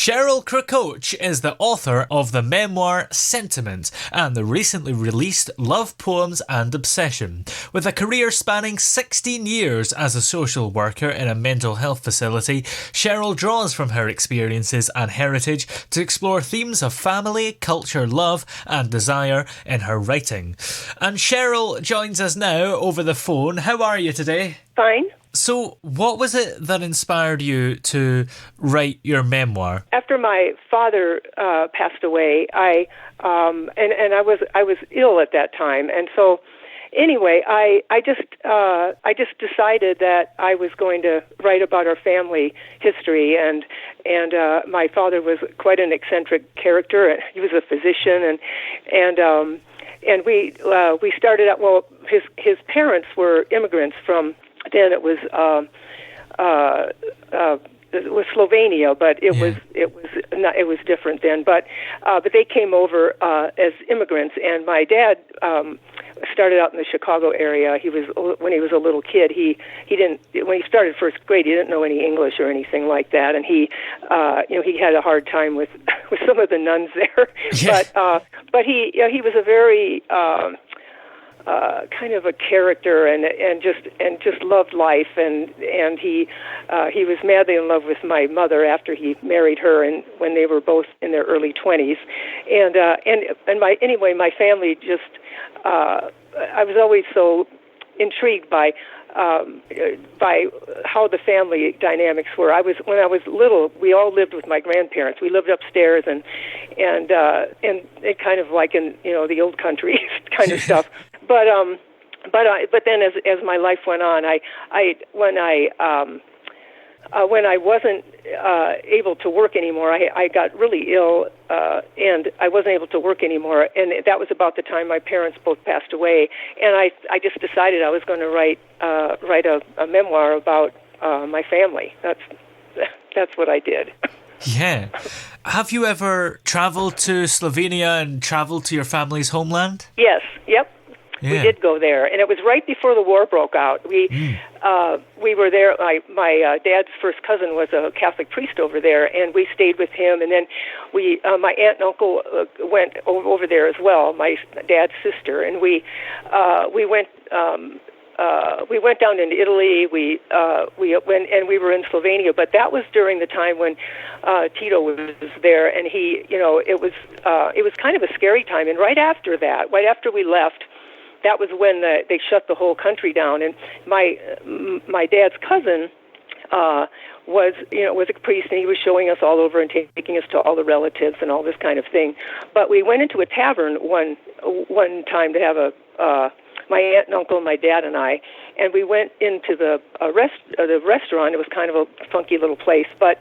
Cheryl Krkoc is the author of the memoir Sentiment and the recently released Love, Poems and Obsession. With a career spanning 16 years as a social worker in a mental health facility, Cheryl draws from her experiences and heritage to explore themes of family, culture, love and desire in her writing. And Cheryl joins us now over the phone. How are you today? Fine. So, what was it that inspired you to write your memoir? After my father passed away, I was ill at that time, and so anyway, I just decided that I was going to write about our family history, and my father was quite an eccentric character. He was a physician, and we started out. Well, his parents were immigrants from. Then it was Slovenia, but it was different then. But they came over as immigrants, and my dad started out in the Chicago area. When he was a little kid. He didn't when he started first grade. He didn't know any English or anything like that, and he had a hard time with some of the nuns there. Yeah. But he was a very kind of a character and just loved life, and he was madly in love with my mother after he married her, and when they were both in their early 20s, and my family just I was always so intrigued by how the family dynamics were. When I was little, we all lived with my grandparents. We lived upstairs and it kind of like in the old country kind of stuff. But then as my life went on, when I wasn't able to work anymore, I got really ill, and I wasn't able to work anymore. And that was about the time my parents both passed away. And I just decided I was going to write a memoir about my family. That's what I did. Yeah. Have you ever traveled to Slovenia and traveled to your family's homeland? Yes. Yep. Yeah. We did go there, and it was right before the war broke out. We were there. My dad's first cousin was a Catholic priest over there, and we stayed with him. And then my aunt and uncle went over there as well. My dad's sister, and we went down into Italy. We went, and we were in Slovenia. But that was during the time when Tito was there, and it was kind of a scary time. And right after we left. That was when they shut the whole country down, and my dad's cousin was a priest, and he was showing us all over and taking us to all the relatives and all this kind of thing. But we went into a tavern one time to have my aunt and uncle, my dad and I, and we went into the restaurant. It was kind of a funky little place, but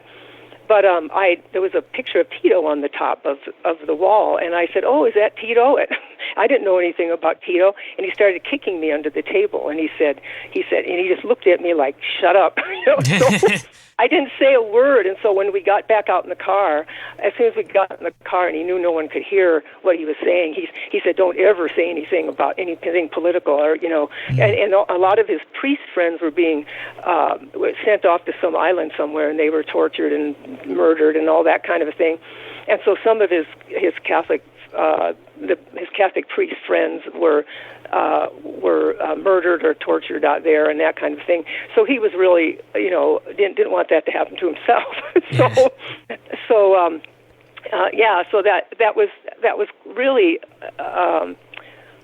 there was a picture of Tito on the top of the wall, and I said, "Oh, is that Tito?" And I didn't know anything about Tito, and he started kicking me under the table, and he said, and he just looked at me like, "Shut up!" So I didn't say a word, and so when we got back out in the car, as soon as we got in the car, and he knew no one could hear what he was saying, he said, "Don't ever say anything about anything political," or and a lot of his priest friends were being sent off to some island somewhere, and they were tortured and murdered and all that kind of a thing, and so some of his Catholic his Catholic priest friends were murdered or tortured out there and that kind of thing. So he was really, didn't want that to happen to himself. So that was really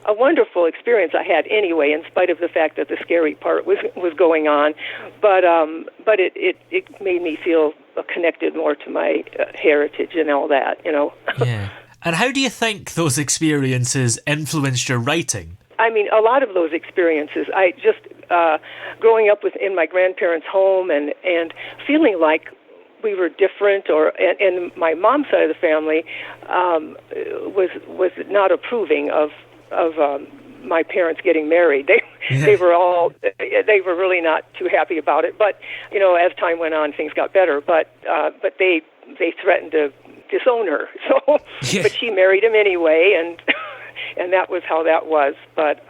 a wonderful experience I had anyway, in spite of the fact that the scary part was going on. But it made me feel connected more to my heritage and all that, Yeah. And how do you think those experiences influenced your writing? I mean, a lot of those experiences. I just growing up in my grandparents' home and feeling like we were different, and my mom's side of the family was not approving of my parents getting married. They were really not too happy about it. But as time went on, things got better. But they threatened to disown her. So, yeah. But she married him anyway, and that was how that was. But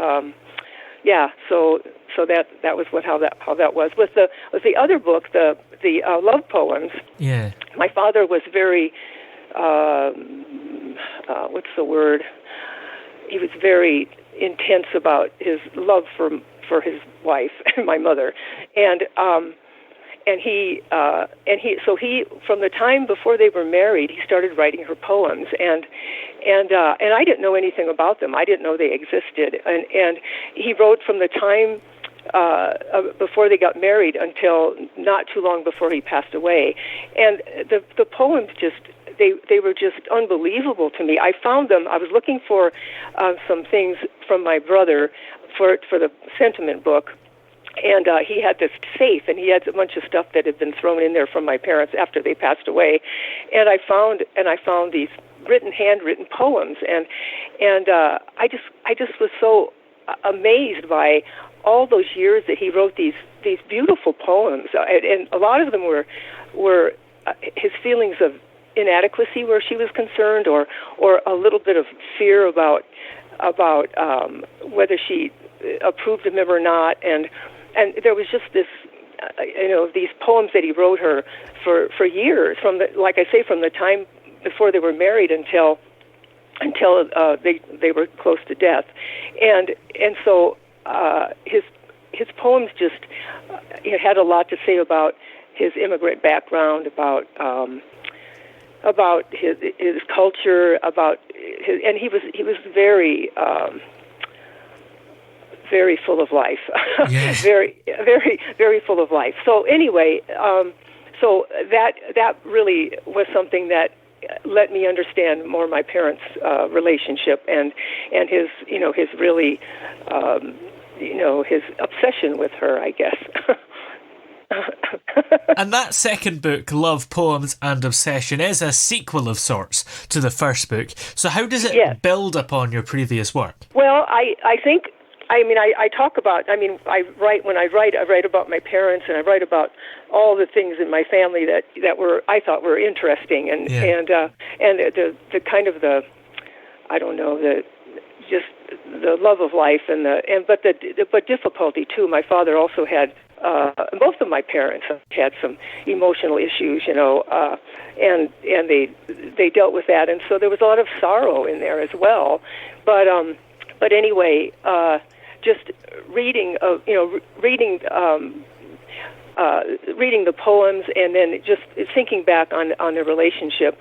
so So that was how that was. With the other book, the love poems. Yeah. My father was very what's the word? He was very intense about his love for his wife, my mother, and he from the time before they were married, he started writing her poems, and I didn't know anything about them. I didn't know they existed, and he wrote from the time before they got married until not too long before he passed away, and the poems just. They were just unbelievable to me. I found them. I was looking for some things from my brother for the sentiment book, and he had this safe, and he had a bunch of stuff that had been thrown in there from my parents after they passed away, and I found these handwritten poems, and I just was so amazed by all those years that he wrote these beautiful poems, and a lot of them were his feelings of inadequacy where she was concerned, or a little bit of fear about whether she approved of him or not, and there was just this these poems that he wrote her for years, from the time before they were married until they were close to death, and so his poems just had a lot to say about his immigrant background, about his culture, and he was very very full of life, Yes. very very very full of life. So anyway, so that really was something that let me understand more my parents' relationship and his his really his obsession with her, I guess. And that second book, Love, Poems and Obsession, is a sequel of sorts to the first book. So how does it build upon your previous work? Well, I think, I talk about, I write about my parents, and I write about all the things in my family that I thought were interesting, and the kind of the, I don't know, just the love of life, but difficulty too. My father also had, both of my parents had some emotional issues, and they dealt with that, and so there was a lot of sorrow in there as well. But anyway, just reading the poems, and then just thinking back on the relationship,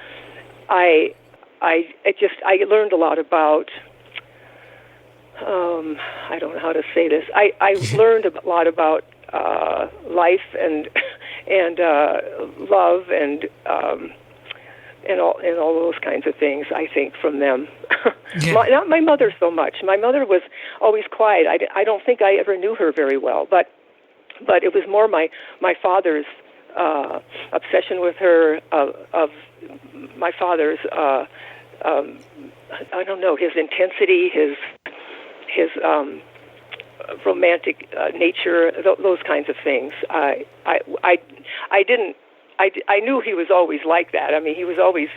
I learned a lot about. I don't know how to say this. I learned a lot about life and love and all those kinds of things, I think, from them. Yeah. Not my mother so much. My mother was always quiet. I don't think I ever knew her very well, but it was more my father's obsession with her, of my father's I don't know, his intensity, his romantic nature, those kinds of things. I knew he was always like that. I mean, he was always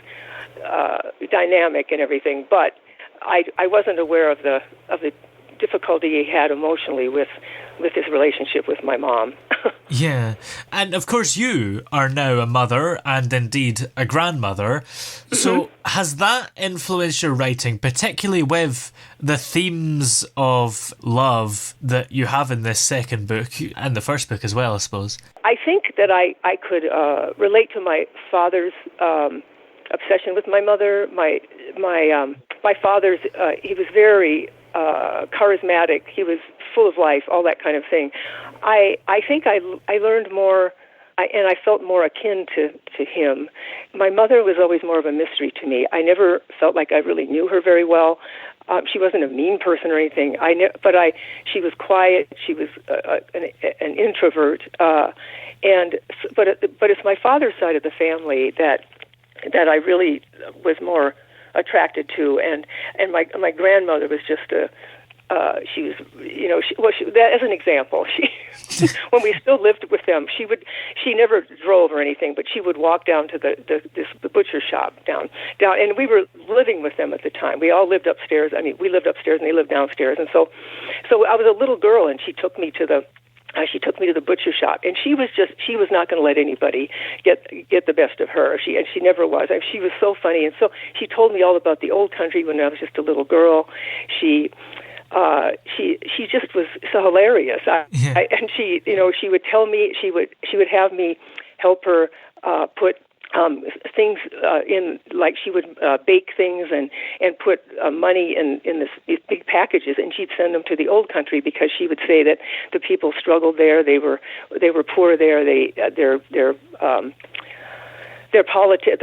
dynamic and everything, but I wasn't aware of the difficulty he had emotionally with his relationship with my mom. Yeah, and of course you are now a mother and indeed a grandmother. So has that influenced your writing, particularly with the themes of love that you have in this second book and the first book as well, I suppose? I think that I could relate to my father's obsession with my mother. My father's he was very charismatic. He was full of life, all that kind of thing. I think I learned more, and I felt more akin to him. My mother was always more of a mystery to me. I never felt like I really knew her very well. She wasn't a mean person or anything. She was quiet. She was an introvert, but it's my father's side of the family that I really was more attracted to, and my grandmother was just she was, as an example, when we still lived with them, she never drove or anything, but she would walk down to the butcher shop down, and we were living with them at the time. We all lived upstairs. I mean, we lived upstairs and they lived downstairs, and so I was a little girl, and she took me to the butcher shop, and she was not going to let anybody get the best of her. She never was. I mean, she was so funny, and so she told me all about the old country when I was just a little girl. She just was so hilarious. And she would tell me, she would have me help her put things in, like she would bake things and put money in these big packages, and she'd send them to the old country because she would say that the people struggled there. They were poor there. The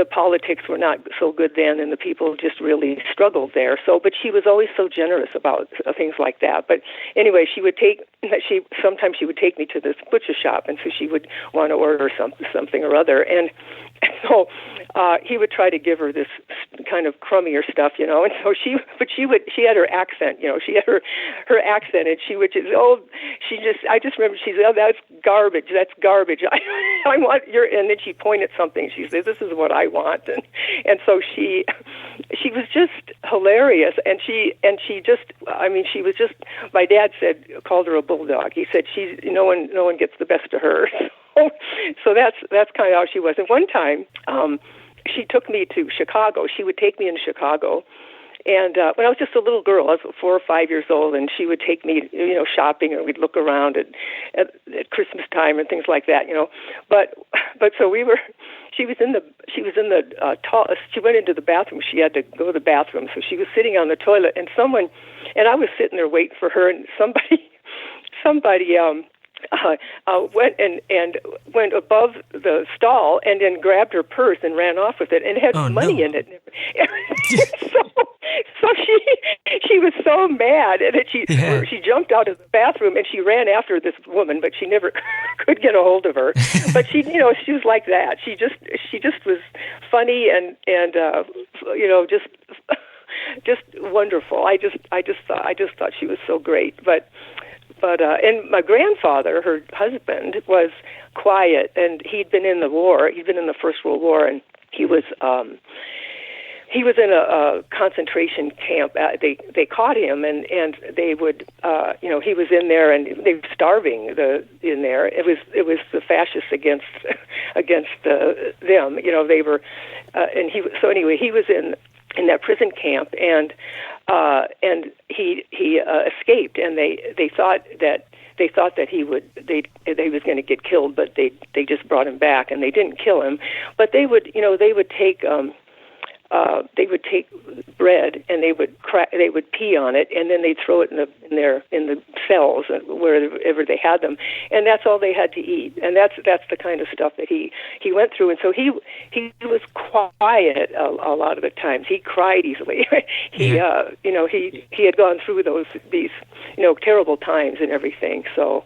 politics were not so good then, and the people just really struggled there. But she was always so generous about things like that. But anyway, sometimes she would take me to this butcher shop, and so she would want to order something or other, and so he would try to give her this kind of crummier stuff, and so she had her accent, she had her accent, and I just remember she said, "Oh, that's garbage. I want your," and then she pointed something. She said, "This is what I want," and so she was just hilarious, and she was just. My dad called her a bulldog. He said no one gets the best of her. So that's kind of how she was. And one time, she took me to Chicago. She would take me into Chicago. And when I was just a little girl, I was 4 or 5 years old, and she would take me, shopping, and we'd look around at Christmas time and things like that, But so she went into the bathroom. She had to go to the bathroom, so she was sitting on the toilet, and I was sitting there waiting for her, and somebody went above the stall and then grabbed her purse and ran off with it, and it had money in it. So she was so mad that she jumped out of the bathroom and she ran after this woman, but she never could get a hold of her. But she was like that. She just was funny and just wonderful. I just thought she was so great. But and my grandfather, her husband, was quiet, and he'd been in the war. He'd been in the First World War, and he was in a concentration camp. They caught him, and they would, he was in there, and they were starving in there. It was the fascists against them. They were, and he was in that prison camp, and he escaped, and they thought that he was going to get killed, but they just brought him back, and they didn't kill him, but they would take bread and they would pee on it, and then they'd throw it in the cells wherever they had them, and that's all they had to eat. And that's the kind of stuff that he went through. And so he was quiet a lot of the times. He cried easily. He had gone through these terrible times and everything. So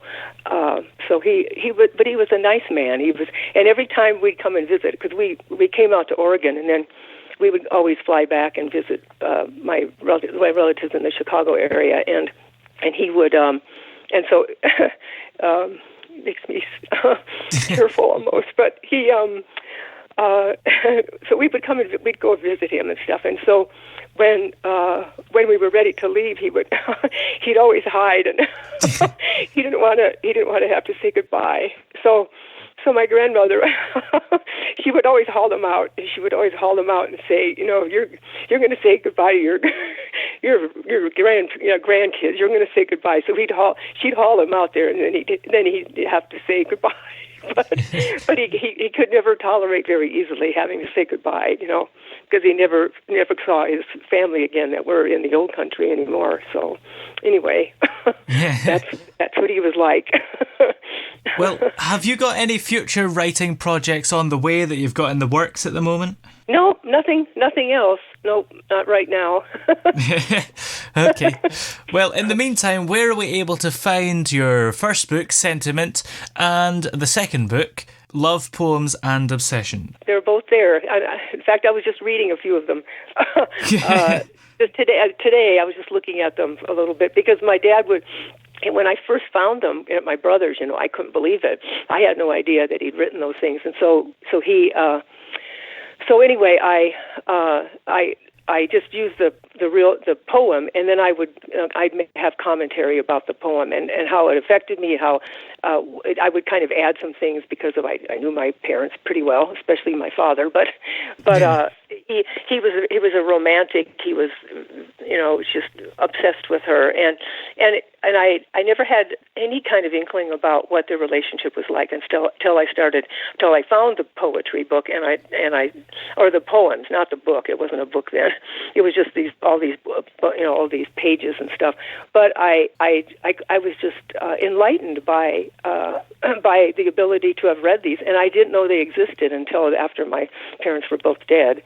he was a nice man. And every time we'd come and visit, because we came out to Oregon, and then we would always fly back and visit my relatives in the Chicago area, and he would, and so makes me tearful almost. But he, so we would come and we'd go visit him and stuff. And so when we were ready to leave, he'd always hide, and he didn't want to have to say goodbye. So my grandmother, she would always haul them out. She would always haul them out and say, you're going to say goodbye to your grandkids. You're going to say goodbye. So she'd haul them out there, and then he'd have to say goodbye. But he could never tolerate very easily having to say goodbye, because he never saw his family again that were in the old country anymore. So anyway, that's what he was like. Well, have you got any future writing projects on the way that you've got in the works at the moment? No, nothing else. Nope, not right now. Okay. Well, in the meantime, where are we able to find your first book, Sentiment, and the second book, Love, Poems and Obsession? They're both there. In fact, I was just reading a few of them. Today I was just looking at them a little bit, because my dad And when I first found them at my brother's, I couldn't believe it. I had no idea that he'd written those things, and so anyway, I just used the poem, and then I'd have commentary about the poem and how it affected me. How I would kind of add some things because I knew my parents pretty well, especially my father. But he was a romantic. He was just obsessed with her, and I never had any kind of inkling about what their relationship was like until I found the poetry book or the poems, not the book. It wasn't a book then. It was just all these pages and stuff. But I was just enlightened by the ability to have read these, and I didn't know they existed until after my parents were both dead.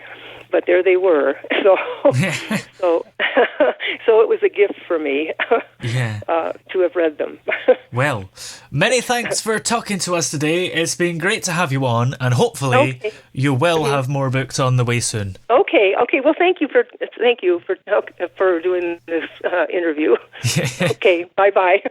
But there they were. So it was a gift for me to have read them. Well, many thanks for talking to us today. It's been great to have you on, and hopefully you will have more books on the way soon. Okay. Well, thank you for doing this interview. Okay. Bye.